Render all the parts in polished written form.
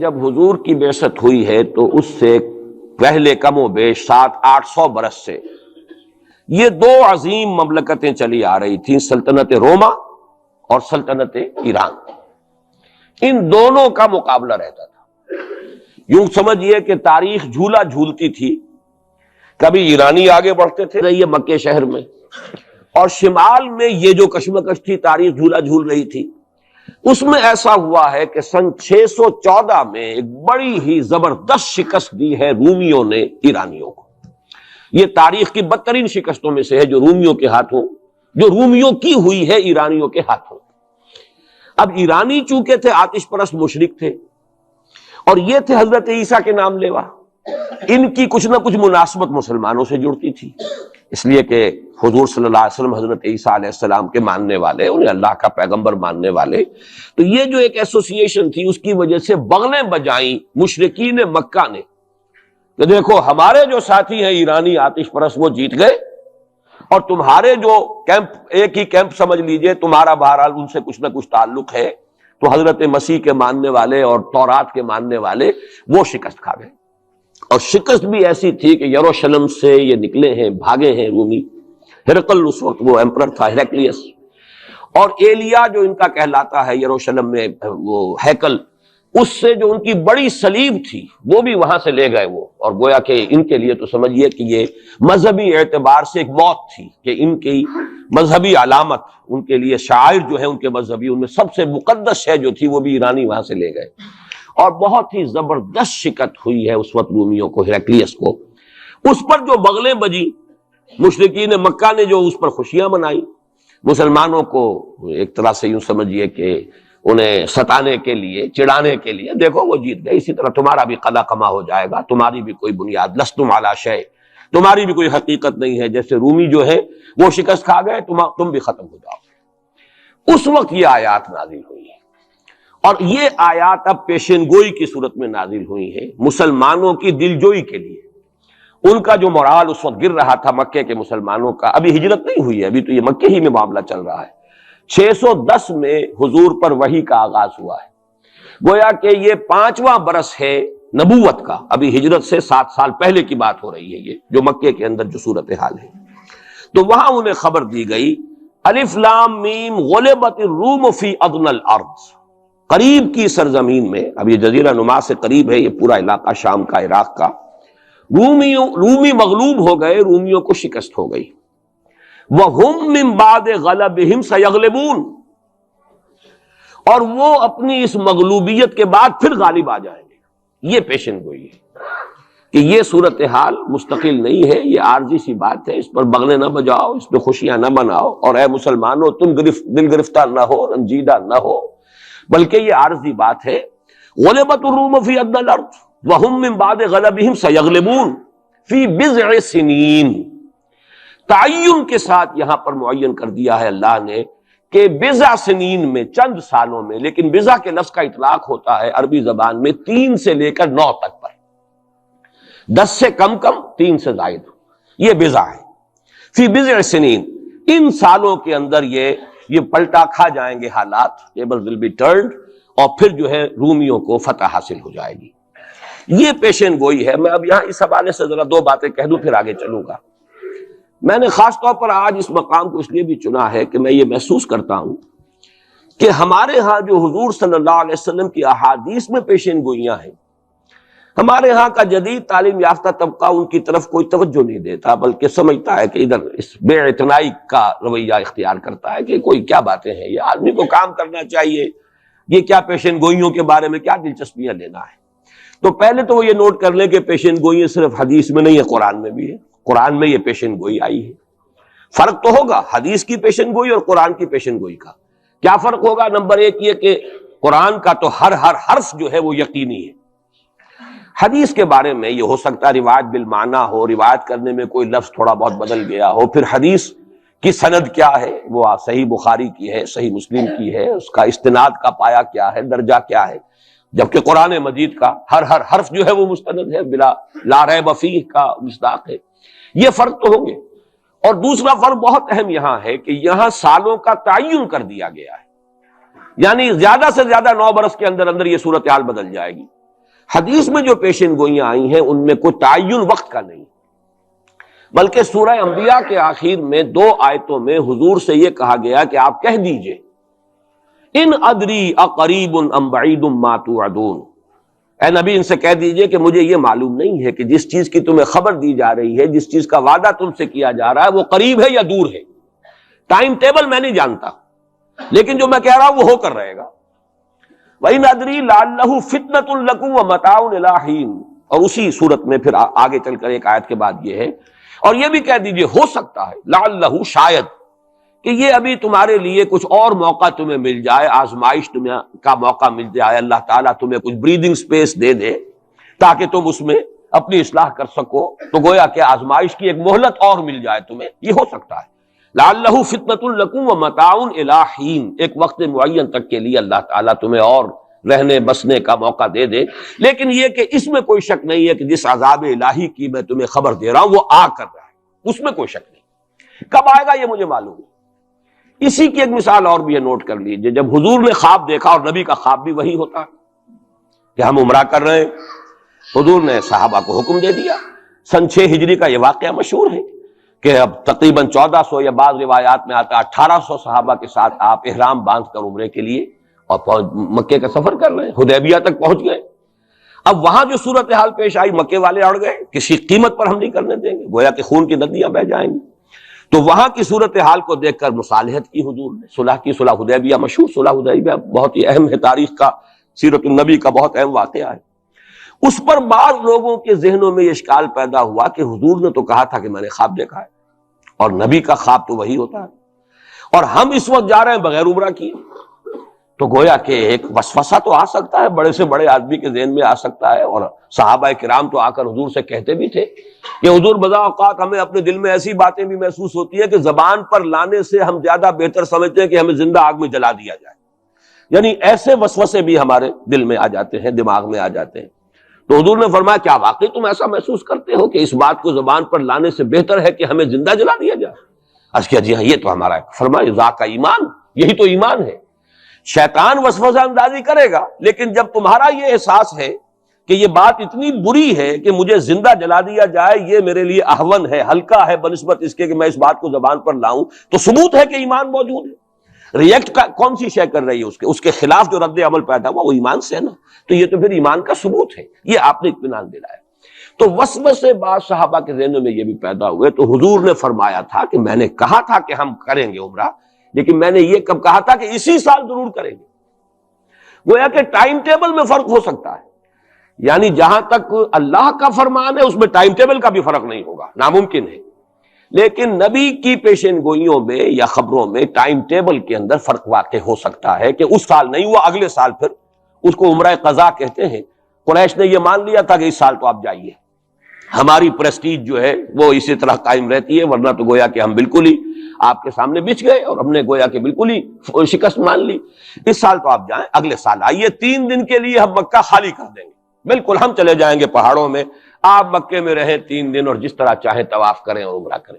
جب حضور کی بعثت ہوئی ہے تو اس سے پہلے کم و بیش 700-800 برس سے یہ دو عظیم مملکتیں چلی آ رہی تھیں، سلطنت روما اور سلطنت ایران۔ ان دونوں کا مقابلہ رہتا تھا۔ یوں سمجھیے کہ تاریخ جھولا جھولتی تھی، کبھی ایرانی آگے بڑھتے تھے یہ مکے شہر میں، اور شمال میں یہ جو کشمکش تھی تاریخ جھولا جھول رہی تھی۔ اس میں ایسا ہوا ہے کہ سن 614 میں ایک بڑی ہی زبردست شکست دی ہے رومیوں نے ایرانیوں کو۔ یہ تاریخ کی بدترین شکستوں میں سے ہے جو رومیوں کے ہاتھوں، جو رومیوں کی ہوئی ہے ایرانیوں کے ہاتھوں۔ اب ایرانی چونکہ تھے آتش پرست مشرک تھے، اور یہ تھے حضرت عیسیٰ کے نام لیوا، ان کی کچھ نہ کچھ مناسبت مسلمانوں سے جڑتی تھی، اس لیے کہ حضور صلی اللہ علیہ وسلم حضرت عیسیٰ علیہ السلام کے ماننے والے، انہیں اللہ کا پیغمبر ماننے والے، تو یہ جو ایک ایسوسییشن تھی اس کی وجہ سے بغلیں بجائیں مشرکین مکہ نے کہ دیکھو ہمارے جو ساتھی ہیں ایرانی آتش پرست وہ جیت گئے، اور تمہارے جو کیمپ ایک ہی کیمپ سمجھ لیجئے تمہارا بہرحال ان سے کچھ نہ کچھ تعلق ہے، تو حضرت مسیح کے ماننے والے اور تورات کے ماننے والے وہ شکست کھا گئے۔ اور شکست بھی ایسی تھی کہ یروشلم سے یہ نکلے ہیں، بھاگے ہیں رومی۔ ہرقل اس وقت وہ ایمپرر تھا، ہیرکلیس، اور ایلیا جو ان کا کہلاتا ہے یروشلم میں وہ ہیکل، اس سے جو ان کی بڑی صلیب تھی وہ بھی وہاں سے لے گئے وہ، اور گویا کہ ان کے لیے تو سمجھیے کہ یہ مذہبی اعتبار سے ایک موت تھی کہ ان کی مذہبی علامت، ان کے لیے شاعر جو ہے ان کے مذہبی، ان میں سب سے مقدس شے جو تھی وہ بھی ایرانی وہاں سے لے گئے۔ اور بہت ہی زبردست شکست ہوئی ہے اس وقت رومیوں کو، ہیرکلیس کو۔ اس پر جو بغلیں بجی مشرکین مکہ نے، جو اس پر خوشیاں منائی، مسلمانوں کو ایک طرح سے یوں سمجھیے کہ انہیں ستانے کے لیے، چڑھانے کے لیے، دیکھو وہ جیت گئے، اسی طرح تمہارا بھی قلع کما ہو جائے گا، تمہاری بھی کوئی بنیاد، لستم علی شیء، تمہاری بھی کوئی حقیقت نہیں ہے، جیسے رومی جو ہے وہ شکست کھا گئے، تم بھی ختم ہو جاؤ۔ اس وقت یہ آیات نازل ہوئی ہیں، اور یہ آیات اب پیشن گوئی کی صورت میں نازل ہوئی ہیں مسلمانوں کی دلجوئی کے لیے۔ ان کا جو مورال اس وقت گر رہا تھا مکے کے مسلمانوں کا، ابھی ہجرت نہیں ہوئی ہے، ابھی تو یہ مکے ہی میں معاملہ چل رہا ہے۔ 610 میں حضور پر وحی کا آغاز ہوا ہے، گویا کہ یہ 5واں برس ہے نبوت کا، ابھی ہجرت سے 7 سال پہلے کی بات ہو رہی ہے یہ جو مکے کے اندر جو صورتحال ہے۔ تو وہاں انہیں خبر دی گئی، الف لام میم غلبت الروم فی ادنی الارض، قریب کی سرزمین میں، اب یہ جزیرہ نما سے قریب ہے یہ پورا علاقہ شام کا، عراق کا، رومی مغلوب ہو گئے، رومیوں کو شکست ہو گئی۔ وَهُمْ مِنْ بَعْدِ غَلَبِهِمْ سَيَغْلِبُونَ، اور وہ اپنی اس مغلوبیت کے بعد پھر غالب آ جائیں گے۔ یہ پیشن گوئی ہے کہ یہ صورتحال مستقل نہیں ہے، یہ عارضی سی بات ہے، اس پر بغلیں نہ بجاؤ، اس پہ خوشیاں نہ مناؤ، اور اے مسلمانوں تم دل گرفتار نہ ہو، رنجیدہ نہ ہو، بلکہ یہ عارضی بات ہے۔ غلبت الروم فی ادنی الارض وہم من بعد غلبہم سیغلبون فی بضع سنین، تعین کے ساتھ یہاں پر معین کر دیا ہے اللہ نے کہ بضع سنین میں، چند سالوں میں، لیکن بضع کے لفظ کا اطلاق ہوتا ہے عربی زبان میں 3 سے لے کر 9 تک پر، 10 سے کم 3 سے زائد، یہ بضع ہے۔ فی بضع سنین، ان سالوں کے اندر یہ پلٹا کھا جائیں گے حالات، tables will be turned، اور پھر جو ہے رومیوں کو فتح حاصل ہو جائے گی۔ یہ پیشن گوئی ہے۔ میں اب یہاں اس حوالے سے ذرا 2 باتیں کہہ دوں پھر آگے چلوں گا۔ میں نے خاص طور پر آج اس مقام کو اس لیے بھی چنا ہے کہ میں یہ محسوس کرتا ہوں کہ ہمارے ہاں جو حضور صلی اللہ علیہ وسلم کی احادیث میں پیشن گوئیاں ہیں، ہمارے ہاں کا جدید تعلیم یافتہ طبقہ ان کی طرف کوئی توجہ نہیں دیتا، بلکہ سمجھتا ہے کہ ادھر اس بے اعتنائی کا رویہ اختیار کرتا ہے کہ کوئی کیا باتیں ہیں، یہ آدمی کو کام کرنا چاہیے، یہ کیا پیشن گوئیوں کے بارے میں کیا دلچسپیاں لینا ہے۔ تو پہلے تو وہ یہ نوٹ کر لیں کہ پیشن گوئی صرف حدیث میں نہیں ہے، قرآن میں بھی ہے، قرآن میں یہ پیشن گوئی آئی ہے۔ فرق تو ہوگا حدیث کی پیشن گوئی اور قرآن کی پیشن گوئی کا۔ کیا فرق ہوگا؟ نمبر 1 یہ کہ قرآن کا تو ہر حرف جو ہے وہ یقینی ہے۔ حدیث کے بارے میں یہ ہو سکتا ہے روایت بالمعنی ہو، روایت کرنے میں کوئی لفظ تھوڑا بہت بدل گیا ہو، پھر حدیث کی سند کیا ہے، وہ صحیح بخاری کی ہے، صحیح مسلم کی ہے، اس کا استناد کا پایا کیا ہے، درجہ کیا ہے، جبکہ قرآن مجید کا ہر حرف جو ہے وہ مستند ہے، بلا لا ریب فیہ کا مصداق ہے۔ یہ فرق تو ہوں گے۔ اور دوسرا فرق بہت اہم یہاں ہے کہ یہاں سالوں کا تعین کر دیا گیا ہے، یعنی زیادہ سے زیادہ 9 برس کے اندر یہ صورتحال بدل جائے گی۔ حدیث میں جو پیشین گوئیاں آئی ہیں ان میں کوئی تعین وقت کا نہیں، بلکہ سورہ انبیاء کے آخر میں 2 آیتوں میں حضور سے یہ کہا گیا کہ آپ کہہ دیجئے ان ادری اقریب ام بعید ما توعدون، اے نبی ان سے کہہ دیجئے کہ مجھے یہ معلوم نہیں ہے کہ جس چیز کی تمہیں خبر دی جا رہی ہے، جس چیز کا وعدہ تم سے کیا جا رہا ہے وہ قریب ہے یا دور ہے، ٹائم ٹیبل میں نہیں جانتا، لیکن جو میں کہہ رہا ہوں وہ ہو کر رہے گا۔ وَإِنْ أَدْرِي لَعَلَّهُ فِتْنَةٌ لَكُمْ وَمَتَاعٌ إِلَىٰ حِينٍ، اور اسی صورت میں پھر آگے چل کر ایک آیت کے بعد یہ ہے، اور یہ بھی کہہ دیجئے ہو سکتا ہے لعلہ شاید کہ یہ ابھی تمہارے لیے کچھ اور موقع تمہیں مل جائے، آزمائش تمہیں کا موقع مل جائے، اللہ تعالیٰ تمہیں کچھ بریدنگ سپیس دے دے تاکہ تم اس میں اپنی اصلاح کر سکو، تو گویا کہ آزمائش کی ایک مہلت اور مل جائے تمہیں، یہ ہو سکتا ہے۔ لعلہ فتنۃ لکم ومتاع الی حین، ایک وقت معین تک کے لیے اللہ تعالیٰ تمہیں اور رہنے بسنے کا موقع دے دے، لیکن یہ کہ اس میں کوئی شک نہیں ہے کہ جس عذاب الہی کی میں تمہیں خبر دے رہا ہوں وہ آ کر رہا ہے، اس میں کوئی شک نہیں، کب آئے گا یہ مجھے معلوم ہے۔ اسی کی ایک مثال اور بھی ہے، نوٹ کر لیجئے، جب حضور نے خواب دیکھا، اور نبی کا خواب بھی وہی ہوتا ہے کہ ہم عمرہ کر رہے ہیں، حضور نے صحابہ کو حکم دے دیا۔ سن 6 ہجری کا یہ واقعہ مشہور ہے کہ اب تقریباً 1400 یا بعض روایات میں آتا 1800 صحابہ کے ساتھ آپ احرام باندھ کر عمرے کے لیے اور مکے کا سفر کر رہے ہیں، حدیبیہ تک پہنچ گئے۔ اب وہاں جو صورتحال پیش آئی، مکے والے اڑ گئے، کسی قیمت پر ہم نہیں کرنے دیں گے، گویا کہ خون کی ندیاں بہہ جائیں گی۔ تو وہاں کی صورتحال کو دیکھ کر مصالحت کی حضور نے، صلح کی، صلح حدیبیہ مشہور صلح حدیبیہ بہت ہی اہم ہے، تاریخ کا، سیرت النبی کا بہت اہم واقعہ ہے۔ اس پر بعض لوگوں کے ذہنوں میں یہ اشکال پیدا ہوا کہ حضور نے تو کہا تھا کہ میں نے خواب دیکھا ہے، اور نبی کا خواب تو وہی ہوتا ہے، اور ہم اس وقت جا رہے ہیں بغیر عمرہ کیے، تو گویا کہ ایک وسوسہ تو آ سکتا ہے، بڑے سے بڑے آدمی کے ذہن میں آ سکتا ہے، اور صحابہ کرام تو آ کر حضور سے کہتے بھی تھے کہ حضور بذا اوقات ہمیں اپنے دل میں ایسی باتیں بھی محسوس ہوتی ہے کہ زبان پر لانے سے ہم زیادہ بہتر سمجھتے ہیں کہ ہمیں زندہ آگ میں جلا دیا جائے، یعنی ایسے وسوسے بھی ہمارے دل میں آ جاتے ہیں، دماغ میں آ جاتے ہیں۔ تو حضور نے فرمایا کیا واقعی تم ایسا محسوس کرتے ہو کہ اس بات کو زبان پر لانے سے بہتر ہے کہ ہمیں زندہ جلا دیا جائے؟ عرض کیا جی ہاں یہ تو ہمارا ہے۔ فرمایا ذاک کا ایمان، یہی تو ایمان ہے۔ شیطان وسوسہ اندازی کرے گا، لیکن جب تمہارا یہ احساس ہے کہ یہ بات اتنی بری ہے کہ مجھے زندہ جلا دیا جائے، یہ میرے لیے اہون ہے، ہلکا ہے بنسبت اس کے کہ میں اس بات کو زبان پر لاؤں، تو ثبوت ہے کہ ایمان موجود ہے۔ ریئیکٹ کون سی شے کر رہی ہے اس کے خلاف جو رد عمل پیدا ہوا وہ ایمان سے ہے نا، تو یہ تو پھر ایمان کا ثبوت ہے، یہ آپ نے اطمینان دلایا۔ تو وسوسے بعض صحابہ کے ذہنوں میں یہ بھی پیدا ہوئے، تو حضور نے فرمایا تھا کہ میں نے کہا تھا کہ ہم کریں گے عمرہ، لیکن میں نے یہ کب کہا تھا کہ اسی سال ضرور کریں گے۔ گویا کہ ٹائم ٹیبل میں فرق ہو سکتا ہے، یعنی جہاں تک اللہ کا فرمان ہے اس میں ٹائم ٹیبل کا بھی فرق نہیں ہوگا، ناممکن ہے، لیکن نبی کی پیشین گوئیوں میں یا خبروں میں ٹائم ٹیبل کے اندر فرق واقع ہو سکتا ہے کہ اس سال نہیں ہوا، اگلے سال پھر اس کو عمرہ قضا کہتے ہیں۔ قریش نے یہ مان لیا تھا کہ اس سال تو آپ جائیے، ہماری پریسٹیج جو ہے وہ اسی طرح قائم رہتی ہے، ورنہ تو گویا کہ ہم بالکل ہی آپ کے سامنے بچ گئے اور ہم نے گویا کہ بالکل ہی شکست مان لی۔ اس سال تو آپ جائیں، اگلے سال آئیے، 3 دن کے لیے ہم مکہ خالی کر دیں گے، بالکل ہم چلے جائیں گے پہاڑوں میں، آپ مکے میں رہیں 3 دن اور جس طرح چاہیں طواف کریں اور عمرہ کریں۔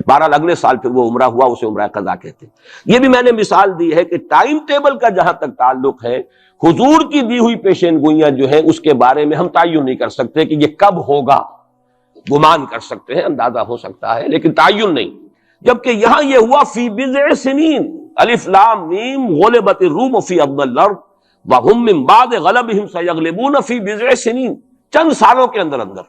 بہرحال اگلے سال پھر وہ عمرہ ہوا، اسے عمرہ قضا کہتے ہیں۔ یہ بھی میں نے مثال دی ہے کہ ٹائم ٹیبل کا جہاں تک تعلق ہے، حضور کی دی ہوئی پیشین گوئیاں جو ہیں اس کے بارے میں ہم تعین نہیں کر سکتے کہ یہ کب ہوگا، گمان کر سکتے ہیں، اندازہ ہو سکتا ہے، لیکن تعین نہیں۔ جبکہ یہاں یہ ہوا فی بضع سنین، الف لام میم غلبت الروم فی ادنی الارض وهم من بعد غلبهم سیغلبون فی بضع سنین، چند سالوں کے اندر اندر۔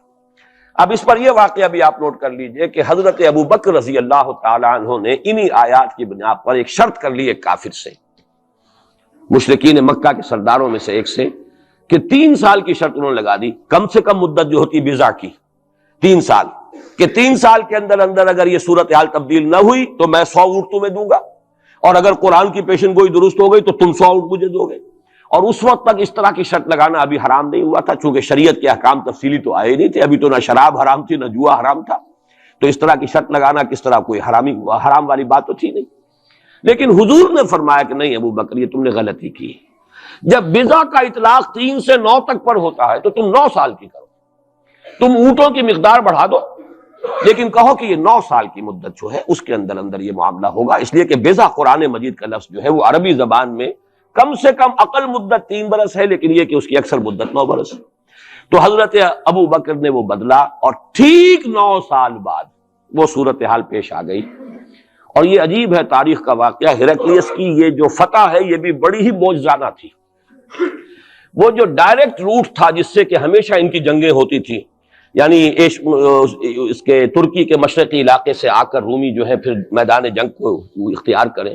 اب اس پر یہ واقعہ بھی آپ نوٹ کر لیجئے کہ حضرت ابو بکر رضی اللہ تعالی عنہ نے انہی آیات کی بنا پر ایک شرط کر لی ایک کافر سے، مشرکین مکہ کے سرداروں میں سے ایک سے، کہ 3 سال کی شرط انہوں نے لگا دی، کم سے کم مدت جو ہوتی بضع کی 3 سال، کہ 3 سال کے اندر اندر اگر یہ صورتحال تبدیل نہ ہوئی تو میں 100 اونٹ تمہیں دوں گا، اور اگر قرآن کی پیشن گوئی درست ہو گئی تو تم 100 اونٹ مجھے دو گے۔ اور اس وقت تک اس طرح کی شرط لگانا ابھی حرام نہیں ہوا تھا، چونکہ شریعت کے احکام تفصیلی تو آئے نہیں تھے، ابھی تو نہ شراب حرام تھی نہ جوا حرام تھا، تو اس طرح کی شرط لگانا کس طرح کوئی حرام والی بات تو تھی نہیں۔ لیکن حضور نے فرمایا کہ نہیں ابو بکر، یہ تم نے غلطی کی، جب بضع کا اطلاق 3 سے 9 تک پر ہوتا ہے تو تم 9 سال کی کرو، تم اونٹوں کی مقدار بڑھا دو، لیکن کہو کہ یہ 9 سال کی مدت جو ہے اس کے اندر اندر یہ معاملہ ہوگا، اس لیے کہ بضع قرآن مجید کا لفظ جو ہے وہ عربی زبان میں کم سے کم اقل مدت 3 برس ہے، لیکن یہ کہ اس کی اکثر مدت 9 برس ہے۔ تو حضرت ابو بکر نے وہ بدلا اور ٹھیک 9 سال بعد وہ صورتحال پیش آ گئی. اور یہ عجیب ہے تاریخ کا واقعہ، ہرقلیس کی یہ جو فتح ہے یہ بھی بڑی ہی معجزانہ تھی. وہ جو ڈائریکٹ روٹ تھا جس سے کہ ہمیشہ ان کی جنگیں ہوتی تھی، یعنی اس کے ترکی کے مشرقی علاقے سے آ کر رومی جو ہے پھر میدان جنگ کو اختیار کریں،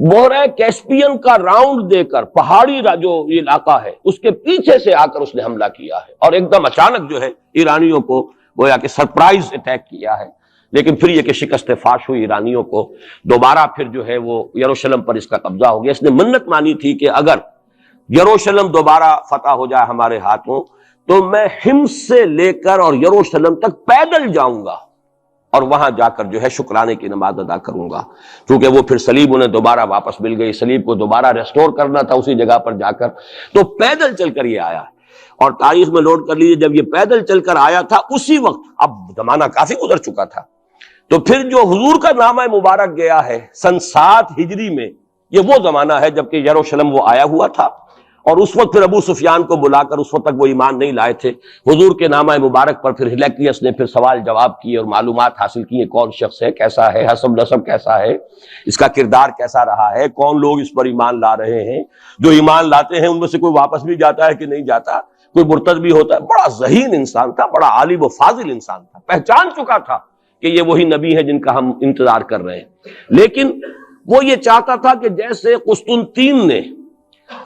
بحیرہ کیسپین کا راؤنڈ دے کر پہاڑی جو یہ علاقہ ہے اس کے پیچھے سے آ کر اس نے حملہ کیا ہے اور ایک دم اچانک جو ہے ایرانیوں کو گویا کہ سرپرائز اٹیک کیا ہے. لیکن پھر یہ کہ شکست فاش ہوئی ایرانیوں کو، دوبارہ پھر جو ہے وہ یروشلم پر اس کا قبضہ ہو گیا. اس نے منت مانی تھی کہ اگر یروشلم دوبارہ فتح ہو جائے ہمارے ہاتھوں تو میں حمص سے لے کر اور یروشلم تک پیدل جاؤں گا اور وہاں جا کر جو ہے شکرانے کی نماز ادا کروں گا. کیونکہ وہ پھر صلیب انہیں دوبارہ واپس مل گئی، صلیب کو دوبارہ ریسٹور کرنا تھا اسی جگہ پر جا کر، تو پیدل چل کر یہ آیا. اور تاریخ میں نوٹ کر لیجیے جب یہ پیدل چل کر آیا تھا اسی وقت، اب زمانہ کافی گزر چکا تھا، تو پھر جو حضور کا نامہ مبارک گیا ہے سن 7 ہجری میں، یہ وہ زمانہ ہے جبکہ یروشلم وہ آیا ہوا تھا. اور اس وقت پھر ابو سفیان کو بلا کر، اس وقت تک وہ ایمان نہیں لائے تھے، حضور کے نامہ مبارک پر پھر ہرقلیس نے پھر سوال جواب کیے اور معلومات حاصل کی، کون شخص ہے، کیسا ہے، حسب نسب کیسا ہے، اس کا کردار کیسا رہا ہے، کون لوگ اس پر ایمان لا رہے ہیں، جو ایمان لاتے ہیں ان میں سے کوئی واپس بھی جاتا ہے کہ نہیں جاتا، کوئی مرتد بھی ہوتا ہے. بڑا ذہین انسان تھا، بڑا عالم و فاضل انسان تھا، پہچان چکا تھا کہ یہ وہی نبی ہے جن کا ہم انتظار کر رہے ہیں. لیکن وہ یہ چاہتا تھا کہ جیسے قسطنطین نے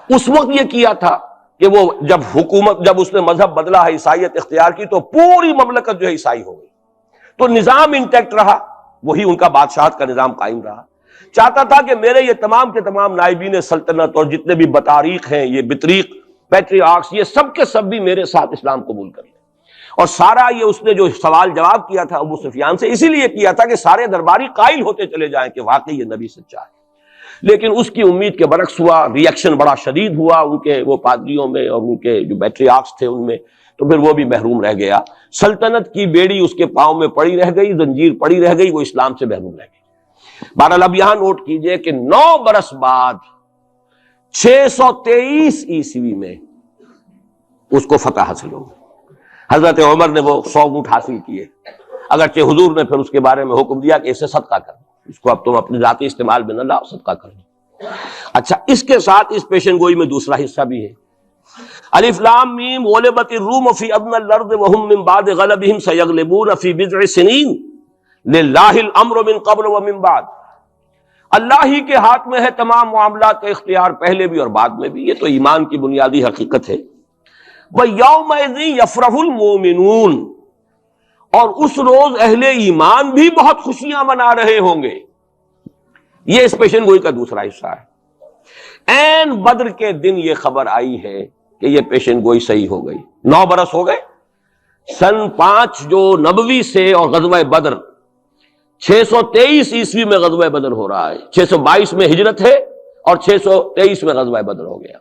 اس وقت یہ کیا تھا کہ وہ جب اس نے مذہب بدلا ہے، عیسائیت اختیار کی، تو پوری مملکت جو ہے عیسائی ہو گئی، تو نظام انٹیکٹ رہا، وہی ان کا بادشاہت کا نظام قائم رہا. چاہتا تھا کہ میرے یہ تمام کے تمام نائبین سلطنت اور جتنے بھی بطاریق ہیں، یہ بطریق پیٹریارکس، یہ سب کے سب بھی میرے ساتھ اسلام قبول کر لیں. اور سارا یہ اس نے جو سوال جواب کیا تھا ابو سفیان سے، اسی لیے کیا تھا کہ سارے درباری قائل ہوتے چلے جائیں کہ واقعی یہ نبی سچا ہے. لیکن اس کی امید کے برعکس ہوا، ریئیکشن بڑا شدید ہوا ان کے وہ پادریوں میں اور ان کے جو پیٹریارکس تھے ان میں، تو پھر وہ بھی محروم رہ گیا. سلطنت کی بیڑی اس کے پاؤں میں پڑی رہ گئی، زنجیر پڑی رہ گئی، وہ اسلام سے محروم رہ گئی. بہرحال اب یہاں نوٹ کیجئے کہ 9 برس بعد 623 عیسوی میں اس کو فتح حاصل ہو. حضرت عمر نے وہ 100 اونٹ حاصل کیے، اگرچہ حضور نے پھر اس کے بارے میں حکم دیا کہ اسے صدقہ کر، اس کو اب تم اپنے ذاتی استعمال میں نہ لاؤ، صدقہ کر دو. اچھا، اس کے ساتھ اس پیشن گوئی میں دوسرا حصہ بھی ہے. الف لام میم غلبت الروم فی ادنی الارض وهم من بعد غلبهم سیغلبون فی بضع سنین للہ الامر من قبل ومن بعد. اللہ ہی کے ہاتھ میں ہے تمام معاملات کا اختیار، پہلے بھی اور بعد میں بھی. یہ تو ایمان کی بنیادی حقیقت ہے. وَيَوْمَئِذٍ يَفْرَحُ الْمُؤْمِنُونَ، اور اس روز اہل ایمان بھی بہت خوشیاں منا رہے ہوں گے. یہ اس پیشن گوئی کا دوسرا حصہ ہے. عین بدر کے دن یہ خبر آئی ہے کہ یہ پیشن گوئی صحیح ہو گئی. 9 برس ہو گئے، سن 5 جو نبوی سے، اور غزوہ بدر 623 عیسوی میں غزوہ بدر ہو رہا ہے. 622 میں ہجرت ہے اور 623 میں غزوہ بدر ہو گیا.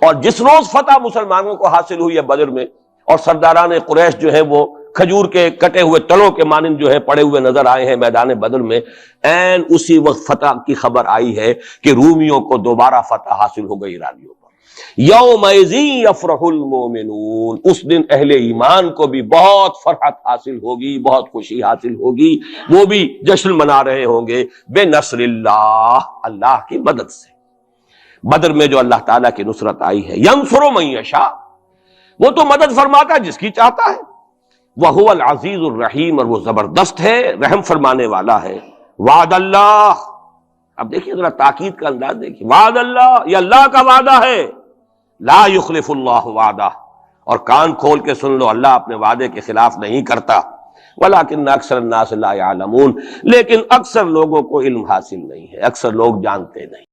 اور جس روز فتح مسلمانوں کو حاصل ہوئی ہے بدر میں، اور سرداران قریش جو ہے وہ کھجور کے کٹے ہوئے تلوں کے مانند جو ہے پڑے ہوئے نظر آئے ہیں میدان بدر میں، عین اسی وقت فتح کی خبر آئی ہے کہ رومیوں کو دوبارہ فتح حاصل ہو گئی ایرانیوں پر. یومئذ یفرح المؤمنون، اس دن اہل ایمان کو بھی بہت فرحت حاصل ہوگی، بہت خوشی حاصل ہوگی، وہ بھی جشن منا رہے ہوں گے بنصر اللہ، اللہ کی مدد سے. بدر میں جو اللہ تعالیٰ کی نصرت آئی ہے، ینصر من یشاء، وہ تو مدد فرماتا ہے جس کی چاہتا ہے. وَهُوَ الْعَزِيزُ الرَّحِيمُ، اور وہ زبردست ہے، رحم فرمانے والا ہے. وعد اللہ، اب دیکھیے ذرا تاکید کا انداز دیکھیے، وعد اللہ، یہ اللہ کا وعدہ ہے. لا یخلف اللہ وعدہ، اور کان کھول کے سن لو، اللہ اپنے وعدے کے خلاف نہیں کرتا. وَلَٰكِنَّ أَكْثَرَ النَّاسِ لَا يَعْلَمُونَ، لیکن اکثر لوگوں کو علم حاصل نہیں ہے، اکثر لوگ جانتے نہیں.